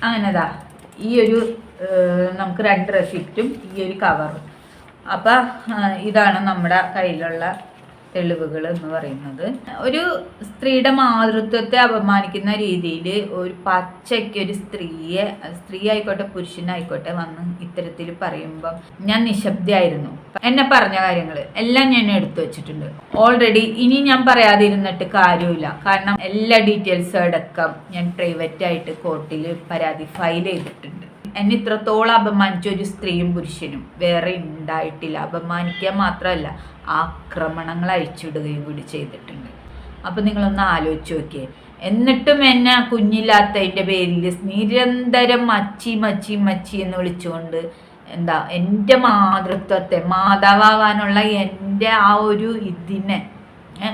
അങ്ങനെതാ ഈ ഒരു നമുക്ക് 2 റെസിപ്റ്റും ഈ ഒരു കവറും. അപ്പം ഇതാണ് നമ്മുടെ കയ്യിലുള്ള തെളിവുകൾ എന്ന് പറയുന്നത്. ഒരു സ്ത്രീയുടെ മാതൃത്വത്തെ അപമാനിക്കുന്ന രീതിയിൽ ഒരു പച്ചയ്ക്ക് ഒരു സ്ത്രീ ആയിക്കോട്ടെ പുരുഷനായിക്കോട്ടെ വന്ന് ഇത്തരത്തിൽ പറയുമ്പം ഞാൻ നിശബ്ദയായിരുന്നു. എന്നെ പറഞ്ഞ കാര്യങ്ങൾ എല്ലാം ഞാൻ എടുത്തു വെച്ചിട്ടുണ്ട് ഓൾറെഡി. ഇനി ഞാൻ പറയാതിരുന്നിട്ട് കാര്യമില്ല. കാരണം എല്ലാ ഡീറ്റെയിൽസും അടക്കം ഞാൻ പ്രൈവറ്റായിട്ട് കോർട്ടിൽ പരാതി ഫയൽ ചെയ്തിട്ടുണ്ട്. എന്നെ ഇത്രത്തോളം അപമാനിച്ച ഒരു സ്ത്രീയും പുരുഷനും വേറെ ഉണ്ടായിട്ടില്ല. അപമാനിക്കുക മാത്രമല്ല, ആക്രമണങ്ങൾ അഴിച്ചുവിടുകയും കൂടി ചെയ്തിട്ടുണ്ട്. അപ്പം നിങ്ങളൊന്ന് ആലോചിച്ച് നോക്കിയേ. എന്നിട്ടും എന്നെ കുഞ്ഞില്ലാത്തതിൻ്റെ പേരിൽ നിരന്തരം മച്ചി മച്ചി മച്ചി എന്ന് വിളിച്ചുകൊണ്ട് എൻ്റെ മാതൃത്വത്തെ, മാതാവാകാനുള്ള എൻ്റെ ആ ഒരു ഇതിനെ,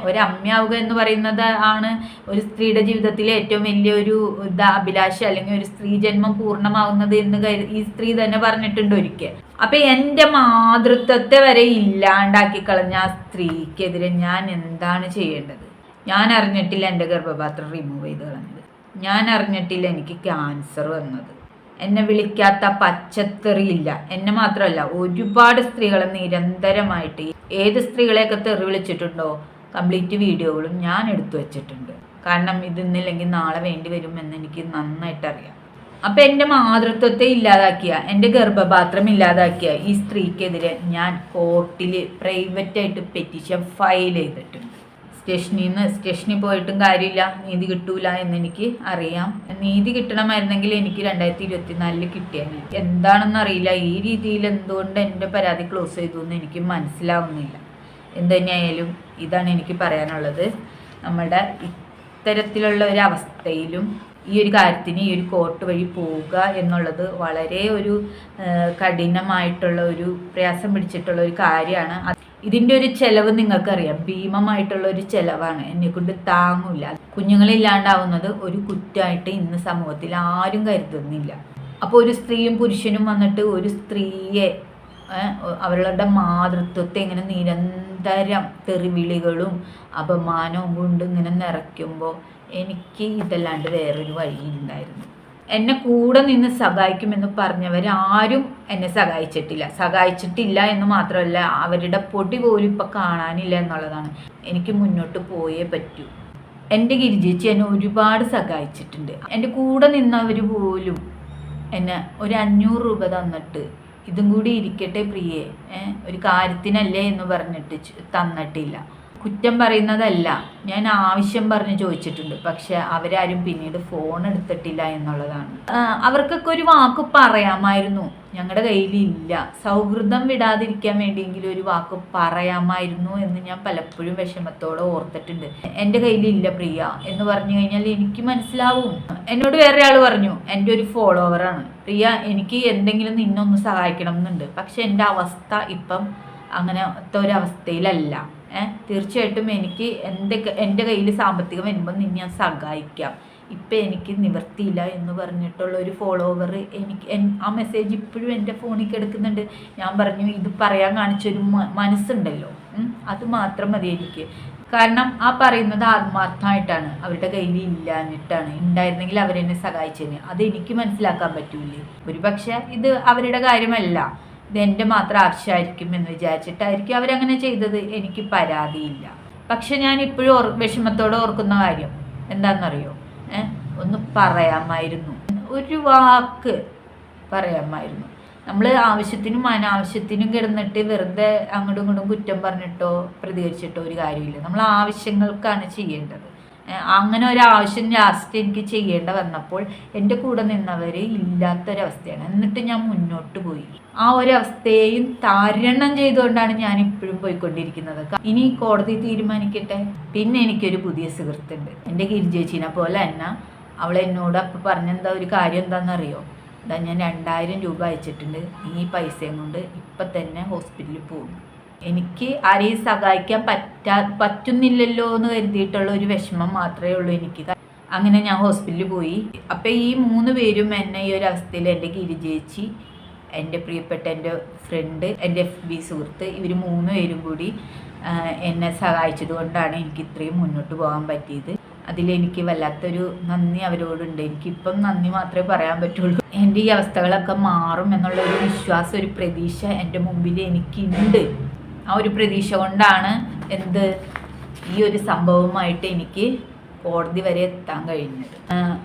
ഒരമ്മയാവുക എന്ന് പറയുന്നത് ആണ് ഒരു സ്ത്രീയുടെ ജീവിതത്തിലെ ഏറ്റവും വലിയൊരു അഭിലാഷം, അല്ലെങ്കിൽ ഒരു സ്ത്രീ ജന്മം പൂർണ്ണമാവുന്നത് എന്ന് ഈ സ്ത്രീ തന്നെ പറഞ്ഞിട്ടുണ്ട് ഒരിക്കൽ. അപ്പൊ എൻ്റെ മാതൃത്വത്തെ വരെ ഇല്ലാണ്ടാക്കി കളഞ്ഞ ആ സ്ത്രീക്കെതിരെ ഞാൻ എന്താണ് ചെയ്യേണ്ടത്? ഞാൻ അറിഞ്ഞിട്ടില്ല എൻ്റെ ഗർഭപാത്രം റിമൂവ് ചെയ്ത് കളഞ്ഞത്. ഞാൻ അറിഞ്ഞിട്ടില്ല എനിക്ക് ക്യാൻസർ വന്നത്. എന്നെ വിളിക്കാത്ത പച്ചത്തെറിയില്ല. എന്നെ മാത്രമല്ല, ഒരുപാട് സ്ത്രീകളെ നിരന്തരമായിട്ട് ഏത് സ്ത്രീകളെയൊക്കെ തെറി വിളിച്ചിട്ടുണ്ടോ കംപ്ലീറ്റ് വീഡിയോകളും ഞാൻ എടുത്തു വെച്ചിട്ടുണ്ട്. കാരണം ഇതിന്നില്ലെങ്കിൽ നാളെ വേണ്ടി വരുമെന്ന് എനിക്ക് നന്നായിട്ട് അറിയാം. അപ്പം എൻ്റെ മാതൃത്വത്തെ ഇല്ലാതാക്കിയ, എൻ്റെ ഗർഭപാത്രം ഇല്ലാതാക്കിയ ഈ സ്ത്രീക്കെതിരെ ഞാൻ കോർട്ടിൽ പ്രൈവറ്റായിട്ട് പെറ്റീഷൻ ഫയൽ ചെയ്തിട്ടുണ്ട്. സ്റ്റേഷനിൽ പോയിട്ടും കാര്യമില്ല, നീതി കിട്ടൂല എന്നെനിക്ക് അറിയാം. നീതി കിട്ടണമായിരുന്നെങ്കിൽ എനിക്ക് 2024 കിട്ടിയാണ്. എന്താണെന്ന് അറിയില്ല, ഈ രീതിയിൽ എന്തുകൊണ്ട് എൻ്റെ പരാതി ക്ലോസ് ചെയ്തു എന്ന് എനിക്ക് മനസ്സിലാവുന്നില്ല. എന്തുതന്നെയായാലും ഇതാണ് എനിക്ക് പറയാനുള്ളത്. നമ്മുടെ ഇത്തരത്തിലുള്ള ഒരു അവസ്ഥയിലും ഈ ഒരു കാര്യത്തിന് ഈ ഒരു കോർട്ട് വഴി പോവുക എന്നുള്ളത് വളരെ ഒരു കഠിനമായിട്ടുള്ള ഒരു പ്രയാസം പിടിച്ചിട്ടുള്ള ഒരു കാര്യമാണ്. ഇതിൻ്റെ ഒരു ചെലവ് നിങ്ങൾക്കറിയാം, ഭീമമായിട്ടുള്ള ഒരു ചെലവാണ്. എന്നെക്കൊണ്ട് താങ്ങില്ല. കുഞ്ഞുങ്ങളില്ലാണ്ടാവുന്നത് ഒരു കുറ്റമായിട്ട് ഇന്ന് സമൂഹത്തിൽ ആരും കരുതുന്നില്ല. അപ്പോൾ ഒരു സ്ത്രീയും പുരുഷനും വന്നിട്ട് ഒരു സ്ത്രീയെ, അവരുടെ മാതൃത്വത്തെ ഇങ്ങനെ നിരന്തരം തെറിവിളികളും അപമാനവും കൊണ്ട് ഇങ്ങനെ നിറയ്ക്കുമ്പോൾ എനിക്ക് ഇതല്ലാണ്ട് വേറൊരു വഴിയുണ്ടായിരുന്നു. എന്നെ കൂടെ നിന്ന് സഹായിക്കുമെന്ന് പറഞ്ഞവരാരും എന്നെ സഹായിച്ചിട്ടില്ല എന്ന് മാത്രമല്ല, അവരുടെ പൊടി പോലും ഇപ്പം കാണാനില്ല എന്നുള്ളതാണ്. എനിക്ക് മുന്നോട്ട് പോയേ പറ്റൂ. എൻ്റെ ഗിരിജേച്ചി എന്നെ ഒരുപാട് സഹായിച്ചിട്ടുണ്ട്. എൻ്റെ കൂടെ നിന്നവർ പോലും എന്നെ ഒരു 500 രൂപ തന്നിട്ട് ഇതും കൂടി ഇരിക്കട്ടെ പ്രിയേ, ഒരു കാര്യത്തിനല്ലേ എന്ന് പറഞ്ഞിട്ട് തന്നിട്ടില്ല. കുറ്റം പറയുന്നതല്ല, ഞാൻ ആവശ്യം പറഞ്ഞ് ചോദിച്ചിട്ടുണ്ട്. പക്ഷെ അവരാരും പിന്നീട് ഫോൺ എടുത്തിട്ടില്ല എന്നുള്ളതാണ്. അവർക്കൊക്കെ ഒരു വാക്ക് പറയാമായിരുന്നു, ഞങ്ങളുടെ കയ്യിലില്ല. സൗഹൃദം വിടാതിരിക്കാൻ വേണ്ടിയെങ്കിലും ഒരു വാക്ക് പറയാമായിരുന്നു എന്ന് ഞാൻ പലപ്പോഴും വിഷമത്തോടെ ഓർത്തിട്ടുണ്ട്. എൻ്റെ കയ്യിലില്ല പ്രിയ എന്ന് പറഞ്ഞു കഴിഞ്ഞാൽ എനിക്ക് മനസ്സിലാവും. എന്നോട് വേറെ ആൾ പറഞ്ഞു, എൻ്റെ ഒരു ഫോളോവറാണ്, പ്രിയ എനിക്ക് എന്തെങ്കിലും നിന്നൊന്ന് സഹായിക്കണം എന്നുണ്ട്. പക്ഷെ എൻ്റെ അവസ്ഥ ഇപ്പം അങ്ങനത്തെ ഒരവസ്ഥയിലല്ല. തീർച്ചയായിട്ടും എനിക്ക് എൻ്റെ കയ്യിൽ സാമ്പത്തികം വരുമ്പോൾ നിന്നെ ഞാൻ സഹായിക്കാം, ഇപ്പം എനിക്ക് നിവർത്തിയില്ല എന്ന് പറഞ്ഞിട്ടുള്ള ഒരു ഫോളോവർ എനിക്ക് ആ മെസ്സേജ് ഇപ്പോഴും എൻ്റെ ഫോണിൽ കിടക്കുന്നുണ്ട്. ഞാൻ പറഞ്ഞു, ഇത് പറയാൻ കാണിച്ചൊരു മനസ്സുണ്ടല്ലോ, അത് മാത്രം മതി എനിക്ക്. കാരണം ആ പറയുന്നത് ആത്മാർത്ഥമായിട്ടാണ്, അവരുടെ കയ്യിൽ ഇല്ലാഞ്ഞിട്ടാണ്. ഉണ്ടായിരുന്നെങ്കിൽ അവരെന്നെ സഹായിച്ചേനെ. അതെനിക്ക് മനസ്സിലാക്കാൻ പറ്റൂലേ. ഒരുപക്ഷെ ഇത് അവരുടെ കാര്യമല്ല, ഇതെൻ്റെ മാത്രം ആവശ്യമായിരിക്കും എന്ന് വിചാരിച്ചിട്ടായിരിക്കും അവരങ്ങനെ ചെയ്തത്. എനിക്ക് പരാതിയില്ല. പക്ഷെ ഞാൻ ഇപ്പോഴും വിഷമത്തോടെ ഓർക്കുന്ന കാര്യം എന്താണെന്നറിയോ, ഒന്ന് പറയാമായിരുന്നു, ഒരു വാക്ക് പറയാമായിരുന്നു. നമ്മൾ ആവശ്യത്തിനും അനാവശ്യത്തിനും കിടന്നിട്ട് വെറുതെ അങ്ങോട്ടും ഇങ്ങോട്ടും കുറ്റം പറഞ്ഞിട്ടോ പ്രതികരിച്ചിട്ടോ ഒരു കാര്യമില്ല. നമ്മൾ ആവശ്യങ്ങൾക്കാണ് ചെയ്യേണ്ടത്. അങ്ങനെ ഒരാവശ്യം ലാസ്റ്റ് എനിക്ക് ചെയ്യേണ്ട വന്നപ്പോൾ എൻ്റെ കൂടെ നിന്നവർ ഇല്ലാത്തൊരവസ്ഥയാണ്. എന്നിട്ട് ഞാൻ മുന്നോട്ട് പോയി. ആ ഒരവസ്ഥയെയും താരണം ചെയ്തുകൊണ്ടാണ് ഞാൻ ഇപ്പോഴും പോയിക്കൊണ്ടിരിക്കുന്നത്. ഇനി കോടതി തീരുമാനിക്കട്ടെ. പിന്നെ എനിക്കൊരു പുതിയ സുഹൃത്തുണ്ട്, എൻ്റെ ഗിരിജേച്ചിനെ പോലെ തന്നെ. അവൾ എന്നോട് അപ്പം പറഞ്ഞെന്താ ഒരു കാര്യം എന്താണെന്നറിയോ, ഞാൻ 2000 രൂപ അയച്ചിട്ടുണ്ട്, ഈ പൈസയും കൊണ്ട് ഇപ്പം തന്നെ ഹോസ്പിറ്റലിൽ പോകും. എനിക്ക് ആരെയും സഹായിക്കാൻ പറ്റുന്നില്ലല്ലോ എന്ന് കരുതിയിട്ടുള്ള ഒരു വിഷമം മാത്രമേ ഉള്ളൂ എനിക്ക്. അങ്ങനെ ഞാൻ ഹോസ്പിറ്റലിൽ പോയി. അപ്പം ഈ 3 പേരും എന്നെ ഈ ഒരു അവസ്ഥയിൽ, എൻ്റെ ഗിരിജേച്ചി, എൻ്റെ പ്രിയപ്പെട്ട എൻ്റെ ഫ്രണ്ട്, എൻ്റെ FB സുഹൃത്ത്, ഇവർ 3 പേരും കൂടി എന്നെ സഹായിച്ചത് കൊണ്ടാണ് എനിക്ക് ഇത്രയും മുന്നോട്ട് പോകാൻ പറ്റിയത്. അതിലെനിക്ക് വല്ലാത്തൊരു നന്ദി അവരോടുണ്ട്. എനിക്കിപ്പം നന്ദി മാത്രമേ പറയാൻ പറ്റുള്ളൂ. എൻ്റെ ഈ അവസ്ഥകളൊക്കെ മാറും എന്നുള്ള ഒരു വിശ്വാസം, ഒരു പ്രതീക്ഷ എൻ്റെ മുമ്പിൽ എനിക്കുണ്ട്. ആ ഒരു പ്രതീക്ഷ കൊണ്ടാണ് ഈ ഒരു സംഭവമായിട്ട് എനിക്ക് കോടതി വരെ എത്താൻ കഴിഞ്ഞത്.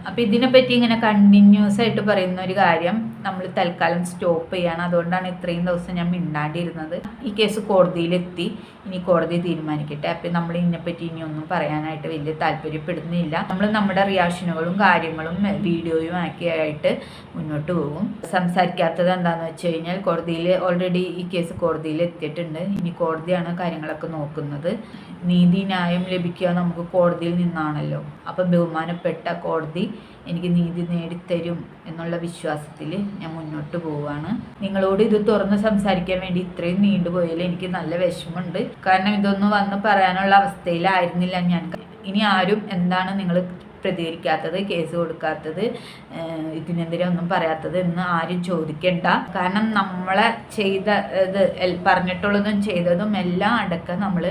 അപ്പം ഇതിനെപ്പറ്റി ഇങ്ങനെ കണ്ടിന്യൂസ് ആയിട്ട് പറയുന്ന ഒരു കാര്യം നമ്മൾ തൽക്കാലം സ്റ്റോപ്പ് ചെയ്യാണ്. അതുകൊണ്ടാണ് ഇത്രയും ദിവസം ഞാൻ മിണ്ടാണ്ടിരുന്നത്. ഈ കേസ് കോടതിയിലെത്തി, ഇനി കോടതി തീരുമാനിക്കട്ടെ. അപ്പം നമ്മൾ ഇതിനെപ്പറ്റി ഇനി ഒന്നും പറയാനായിട്ട് വലിയ താല്പര്യപ്പെടുന്നില്ല. നമ്മൾ നമ്മുടെ റിയാക്ഷനുകളും കാര്യങ്ങളും വീഡിയോയും ആയിട്ട് മുന്നോട്ട് പോകും. സംസാരിക്കാത്തത് എന്താണെന്ന് വെച്ച് കഴിഞ്ഞാൽ, കോടതിയിൽ ഓൾറെഡി ഈ കേസ് കോടതിയിൽ എത്തിയിട്ടുണ്ട്. ഇനി കോടതിയാണ് കാര്യങ്ങളൊക്കെ നോക്കുന്നത്. നീതി ന്യായം ലഭിക്കുക നമുക്ക് കോടതിയിൽ നിന്നാണല്ലോ. അപ്പം ബഹുമാനപ്പെട്ട കോടതി എനിക്ക് നീതി നേടിത്തരും എന്നുള്ള വിശ്വാസത്തിൽ ഞാൻ മുന്നോട്ട് പോവുകയാണ്. നിങ്ങളോട് ഇത് തുറന്ന് സംസാരിക്കാൻ വേണ്ടി ഇത്രയും നീണ്ടുപോയാൽ എനിക്ക് നല്ല വിഷമമുണ്ട്. കാരണം ഇതൊന്നും വന്ന് പറയാനുള്ള അവസ്ഥയിലായിരുന്നില്ല ഞാൻ. ഇനി ആരും എന്താണ് നിങ്ങൾ പ്രതികരിക്കാത്തത്, കേസ് കൊടുക്കാത്തത്, ഇതിനെതിരെ ഒന്നും പറയാത്തത് എന്ന് ആരും ചോദിക്കണ്ട. കാരണം നമ്മളെ ചെയ്തത് പറഞ്ഞിട്ടുള്ളതും ചെയ്തതും എല്ലാം അടക്കം നമ്മൾ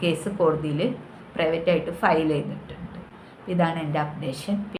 കേസ് കോടതിയിൽ പ്രൈവറ്റായിട്ട് ഫയൽ ചെയ്തിട്ടുണ്ട്. ഇതാണ് എൻ്റെ അപ്ഡേഷൻ.